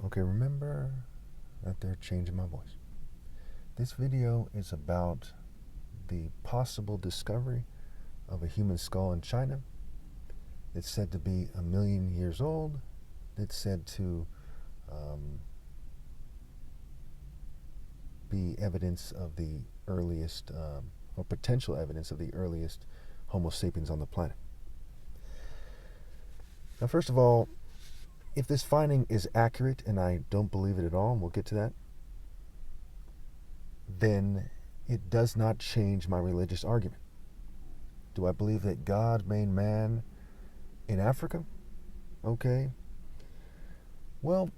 Okay, remember that they're changing my voice. This video is about the possible discovery of a human skull in China. It's said to be 1,000,000 years old. It's said to be evidence of the earliest, or potential evidence of the earliest Homo sapiens on the planet. Now, first of all, if this finding is accurate, and I don't believe it at all, and we'll get to that, then it does not change my religious argument. Do I believe that God made man in Africa? Okay. Well,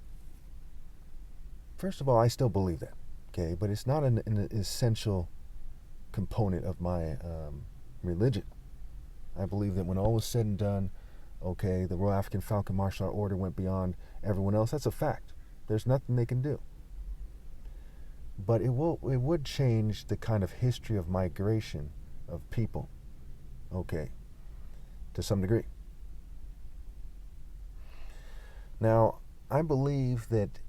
first of all, I still believe that, okay? But it's not an essential component of my religion. I believe that when all was said and done, okay, the Royal African Falcon Martial Art Order went beyond everyone else. That's a fact. There's nothing they can do. But it would change the kind of history of migration of people, okay, to some degree. Now, I believe that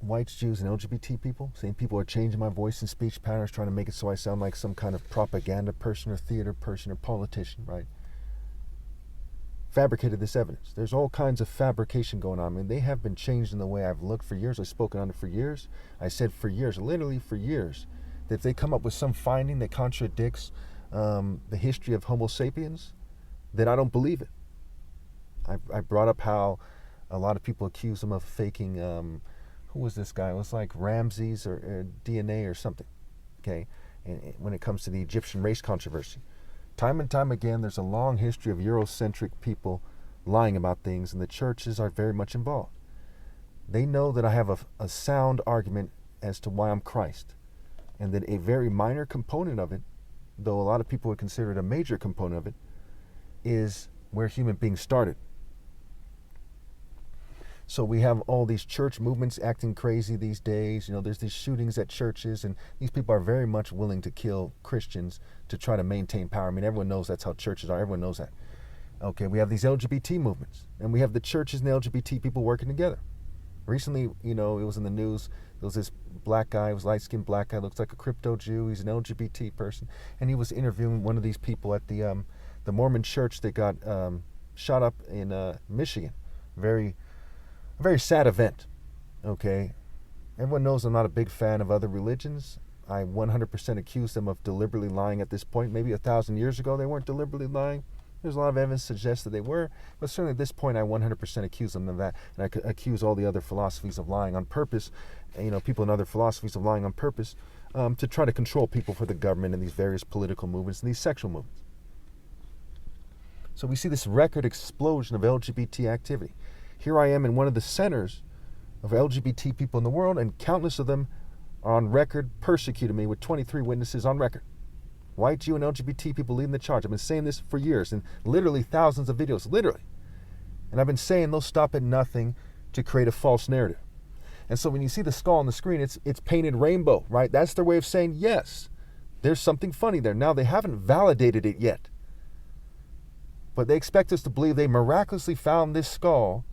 whites, Jews, and LGBT people, same people are changing my voice and speech patterns, trying to make it so I sound like some kind of propaganda person or theater person or politician, right? Fabricated this evidence. There's all kinds of fabrication going on. I mean, they have been changed in the way I've looked for years. I've spoken on it for years. I said for years, literally for years, that if they come up with some finding that contradicts the history of Homo sapiens, then I don't believe it. I brought up how a lot of people accuse them of faking, who was this guy? It was like Ramses or DNA or something, okay, and when it comes to the Egyptian race controversy. Time and time again, there's a long history of Eurocentric people lying about things, and the churches are very much involved. They know that I have a sound argument as to why I'm Christ, and that a very minor component of it, though a lot of people would consider it a major component of it, is where human beings started. So we have all these church movements acting crazy these days. You know, there's these shootings at churches, and these people are very much willing to kill Christians to try to maintain power. I mean, everyone knows that's how churches are. Everyone knows that. Okay, we have these LGBT movements, and we have the churches and the LGBT people working together. Recently, you know, it was in the news. There was this black guy, it was a light-skinned black guy, looks like a crypto Jew. He's an LGBT person, and he was interviewing one of these people at the Mormon church that got shot up in Michigan. Very sad event, okay? Everyone knows I'm not a big fan of other religions. I 100% accuse them of deliberately lying at this point. Maybe 1,000 years ago they weren't deliberately lying. There's a lot of evidence to suggest that they were, but certainly at this point I 100% accuse them of that, and I accuse all the other philosophies of lying on purpose, you know, people in other philosophies of lying on purpose, to try to control people for the government and these various political movements and these sexual movements. So we see this record explosion of LGBT activity. Here I am in one of the centers of LGBT people in the world, and countless of them are on record persecuting me with 23 witnesses on record. White, Jew, and LGBT people leading the charge. I've been saying this for years, and literally thousands of videos, literally. And I've been saying they'll stop at nothing to create a false narrative. And so when you see the skull on the screen, it's painted rainbow, right? That's their way of saying, yes, there's something funny there. Now, they haven't validated it yet, but they expect us to believe they miraculously found this skull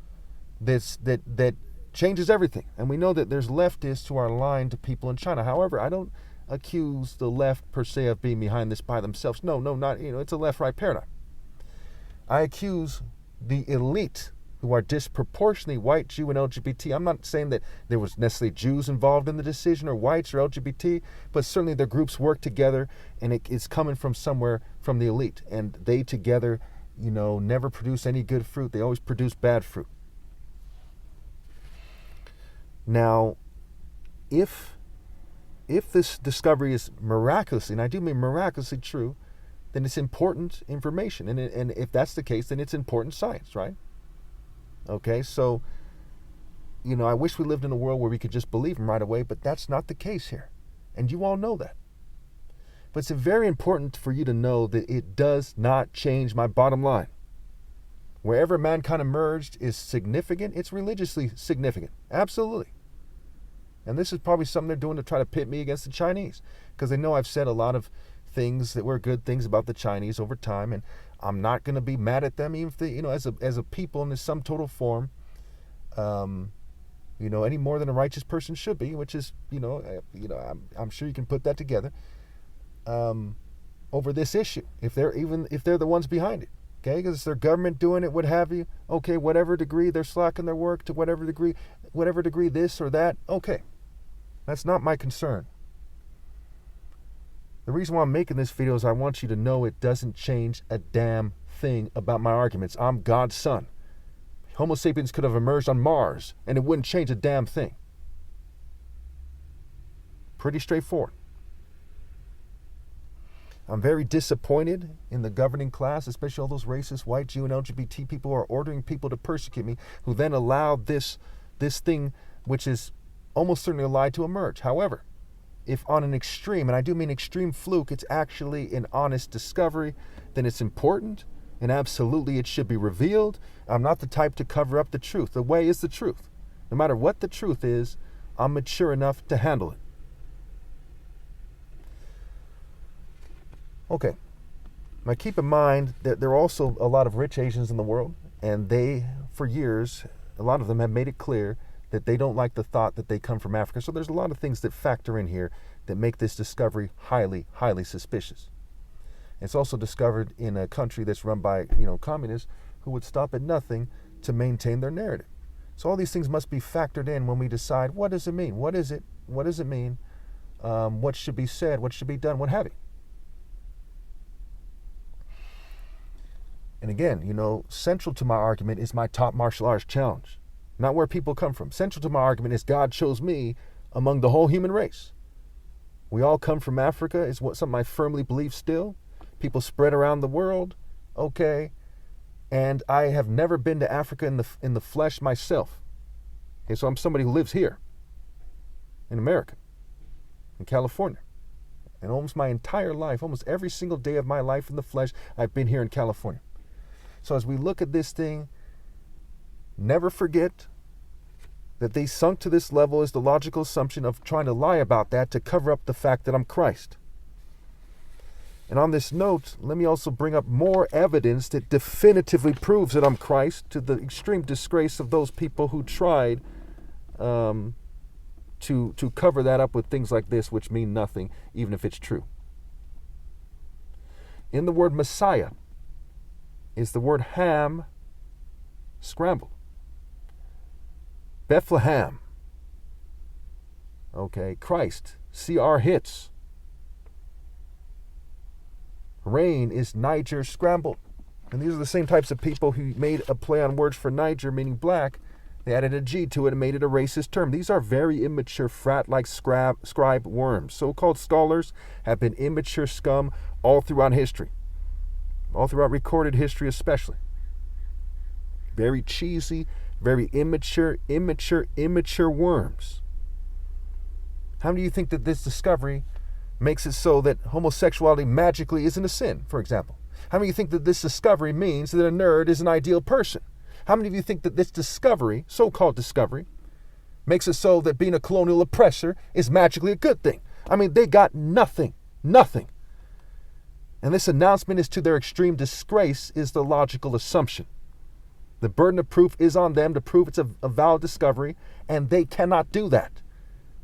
that changes everything. And we know that there's leftists who are lying to people in China. However, I don't accuse the left per se of being behind this by themselves. No, not, you know, it's a left-right paradigm. I accuse the elite who are disproportionately white, Jew, and LGBT. I'm not saying that there was necessarily Jews involved in the decision or whites or LGBT, but certainly their groups work together, and it's coming from somewhere from the elite. And they together, you know, never produce any good fruit. They always produce bad fruit. Now, if this discovery is miraculously, and I do mean miraculously true, then it's important information. And if that's the case, then it's important science, right? Okay, so, you know, I wish we lived in a world where we could just believe them right away, but that's not the case here. And you all know that. But it's very important for you to know that it does not change my bottom line. Wherever mankind emerged is significant. It's religiously significant. Absolutely. And this is probably something they're doing to try to pit me against the Chinese, because they know I've said a lot of things that were good things about the Chinese over time, and I'm not going to be mad at them, even if they, you know, as a people in the sum total form, any more than a righteous person should be, which is, I'm sure you can put that together, over this issue. If they're the ones behind it, okay, because it's their government doing it, what have you. Okay, whatever degree they're slacking their work to, whatever degree this or that. Okay, that's not my concern. The reason why I'm making this video is I want you to know it doesn't change a damn thing about my arguments. I'm God's son. Homo sapiens could have emerged on Mars, and it wouldn't change a damn thing. Pretty straightforward. I'm very disappointed in the governing class, especially all those racist white Jew and LGBT people who are ordering people to persecute me, who then allowed this thing, which is almost certainly a lie, to emerge. However, if on an extreme, and I do mean extreme fluke, it's actually an honest discovery, then it's important, and absolutely it should be revealed. I'm not the type to cover up the truth. The way is the truth. No matter what the truth is, I'm mature enough to handle it. Okay. Now keep in mind that there are also a lot of rich Asians in the world, and they, for years, a lot of them have made it clear that they don't like the thought that they come from Africa. So there's a lot of things that factor in here that make this discovery highly, highly suspicious. It's also discovered in a country that's run by, communists who would stop at nothing to maintain their narrative. So all these things must be factored in when we decide, what does it mean? What is it? What does it mean? What should be said? What should be done? What have you? And again, central to my argument is my top martial arts challenge. Not where people come from. Central to my argument is God chose me among the whole human race. We all come from Africa, is something I firmly believe still. People spread around the world, okay? And I have never been to Africa in the flesh myself. Okay, so I'm somebody who lives here, in America, in California. And almost my entire life, almost every single day of my life in the flesh, I've been here in California. So as we look at this thing, never forget that they sunk to this level is the logical assumption of trying to lie about that to cover up the fact that I'm Christ. And on this note, let me also bring up more evidence that definitively proves that I'm Christ, to the extreme disgrace of those people who tried to cover that up with things like this, which mean nothing, even if it's true. In the word Messiah is the word ham scrambled. Bethlehem. Okay, Christ. CR hits. Rain is Niger scrambled. And these are the same types of people who made a play on words for Niger, meaning black. They added a G to it and made it a racist term. These are very immature, frat-like scribe worms. So-called scholars have been immature scum all throughout history. All throughout recorded history especially. Very cheesy, very immature worms. How do you think that this discovery makes it so that homosexuality magically isn't a sin, for example? How many of you think that this discovery means that a nerd is an ideal person? How many of you think that this discovery, so-called discovery, makes it so that being a colonial oppressor is magically a good thing? I mean, they got nothing. And this announcement is to their extreme disgrace is the logical assumption. The burden of proof is on them to prove it's a valid discovery, and they cannot do that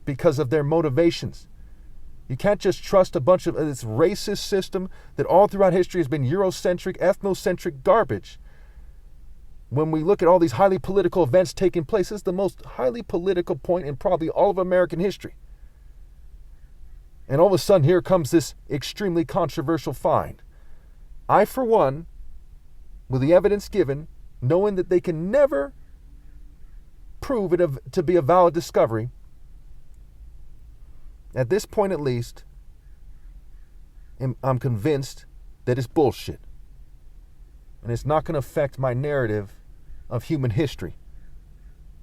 because of their motivations. You can't just trust a bunch of this racist system that all throughout history has been Eurocentric, ethnocentric garbage. When we look at all these highly political events taking place, this is the most highly political point in probably all of American history. And all of a sudden, here comes this extremely controversial find. I, for one, with the evidence given, knowing that they can never prove it to be a valid discovery, at this point at least, I'm convinced that it's bullshit. And it's not going to affect my narrative of human history.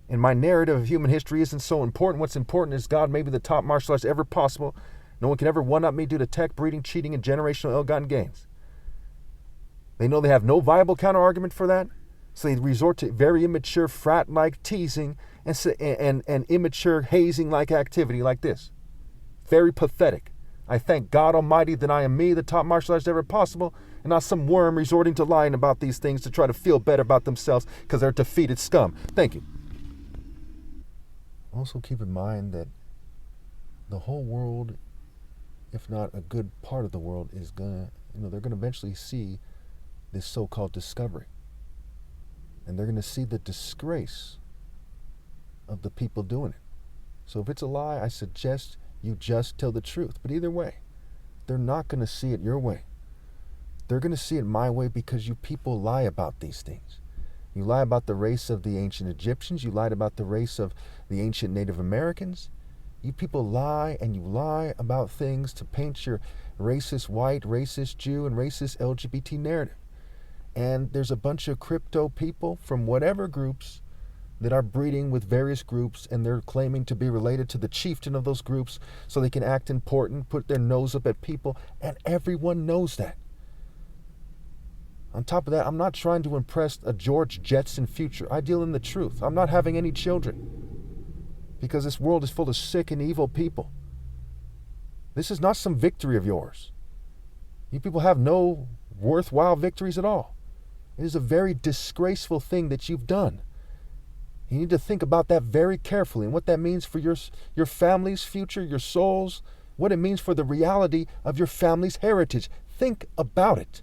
And my narrative of human history isn't so important. What's important is God made me the top martial artist ever possible. No one can ever one-up me due to tech, breeding, cheating, and generational ill-gotten gains. They know they have no viable counter-argument for that, so they resort to very immature, frat-like teasing and immature hazing-like activity like this. Very pathetic. I thank God Almighty that I am me, the top martial artist ever possible, and not some worm resorting to lying about these things to try to feel better about themselves because they're defeated scum. Thank you. Also keep in mind that the whole world, if not a good part of the world, is gonna, they're gonna eventually see this so-called discovery. And they're gonna see the disgrace of the people doing it. So if it's a lie, I suggest you just tell the truth. But either way, they're not gonna see it your way. They're gonna see it my way, because you people lie about these things. You lie about the race of the ancient Egyptians. You lied about the race of the ancient Native Americans. You people lie, and you lie about things to paint your racist white, racist Jew, and racist LGBT narrative. And there's a bunch of crypto people from whatever groups that are breeding with various groups, and they're claiming to be related to the chieftain of those groups so they can act important, put their nose up at people, and everyone knows that. On top of that, I'm not trying to impress a George Jetson future. I deal in the truth. I'm not having any children, because this world is full of sick and evil people. This is not some victory of yours. You people have no worthwhile victories at all. It is a very disgraceful thing that you've done. You need to think about that very carefully, and what that means for your family's future, your souls, what it means for the reality of your family's heritage. Think about it.